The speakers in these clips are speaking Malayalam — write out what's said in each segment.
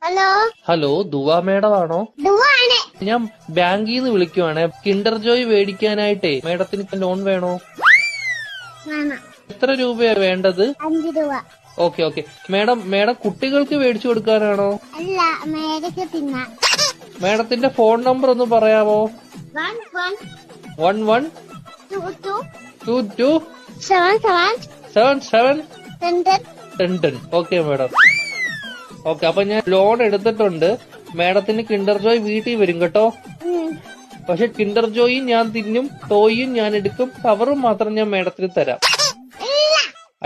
ഹലോ ഹലോ ദുവാ മേഡം ആണോ? ദുവാണ്. ഞാൻ ബാങ്കിൽ നിന്ന് വിളിക്കുവാണ്. കിൻഡർ ജോയ് മേടിക്കാനായിട്ടേ മേഡത്തിന് ലോൺ വേണോ? വേണം. എത്ര രൂപയാ വേണ്ടത്? 5 രൂപ. ഓക്കെ മേഡം കുട്ടികൾക്ക് മേടിച്ചു കൊടുക്കാനാണോ? അല്ല, മേടിക്ക് തിന്നാൻ. മേഡത്തിന്റെ ഫോൺ നമ്പർ ഒന്ന് പറയാമോ? 11 22 77 10. Okay madam. ഓക്കെ, അപ്പൊ ഞാൻ ലോൺ എടുത്തിട്ടുണ്ട്. മേഡത്തിന് കിൻഡർ ജോയ് വീട്ടിൽ വരും കേട്ടോ. പക്ഷെ കിൻഡർ ജോയും ഞാൻ തിന്നും, ടോയും ഞാൻ എടുക്കും, കവറും മാത്രം ഞാൻ മേഡത്തിന് തരാം.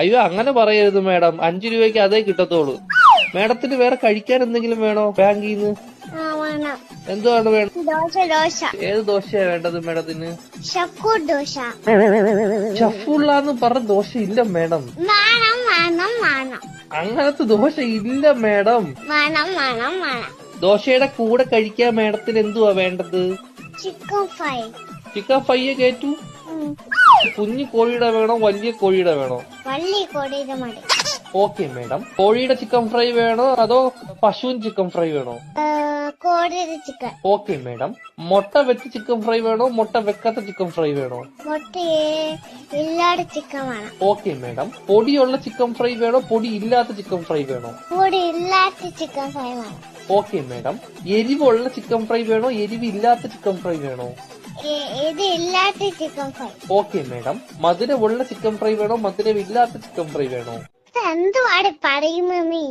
അയ്യോ, അങ്ങനെ പറയരുത് മേഡം. 5 രൂപയ്ക്ക് അതേ കിട്ടത്തുള്ളൂ. മേഡത്തിന് വേറെ കഴിക്കാൻ എന്തെങ്കിലും വേണോ ബാങ്കിൽ നിന്ന്? എന്തുവാണ് വേണം? ദോശ. ഏത് ദോശയാ വേണ്ടത് മേഡത്തിന്? ദോശ. ഷഫുള്ളാന്ന് പറഞ്ഞ ദോശ ഇല്ല മേഡം. അങ്ങനത്തെ ദോശ ഇല്ല മേഡം. ദോശയുടെ കൂടെ കഴിക്കാൻ മേഡത്തിന് എന്തുവാ വേണ്ടത്? ചിക്കൻ ഫ്രൈ കേറ്റു. കുഞ്ഞു കോഴിയുടെ വേണോ വലിയ കോഴിയുടെ വേണോ? വലിയ കോഴിയുടെ മതി. Okay madam. കോഴിയുടെ ചിക്കൻ ഫ്രൈ വേണോ അതോ പശുവിൻ ചിക്കൻ ഫ്രൈ വേണോ? കോഴിയുടെ ചിക്കൻ. Okay madam. മുട്ട വെച്ച ചിക്കൻ ഫ്രൈ വേണോ മുട്ട വെക്കാത്ത ചിക്കൻ ഫ്രൈ വേണോ? മുട്ട ഇല്ലാത്ത ചിക്കൻ വേണം. Okay madam. പൊടിയുള്ള ചിക്കൻ ഫ്രൈ വേണോ പൊടി ഇല്ലാത്ത ചിക്കൻ ഫ്രൈ വേണോ? പൊടി ഇല്ലാത്ത ചിക്കൻ ഫ്രൈ വേണം. Okay madam. എരിവുള്ള ചിക്കൻ ഫ്രൈ വേണോ എരിവില്ലാത്ത ചിക്കൻ ഫ്രൈ വേണോ? ഇത് ഇല്ലാത്ത ചിക്കൻ ഫ്രൈ. Okay madam. മധുരമുള്ള ചിക്കൻ ഫ്രൈ വേണോ മധുരമില്ലാത്ത ചിക്കൻ ഫ്രൈ വേണോ? എന്തുവാണ് പറയുന്നത് നീ?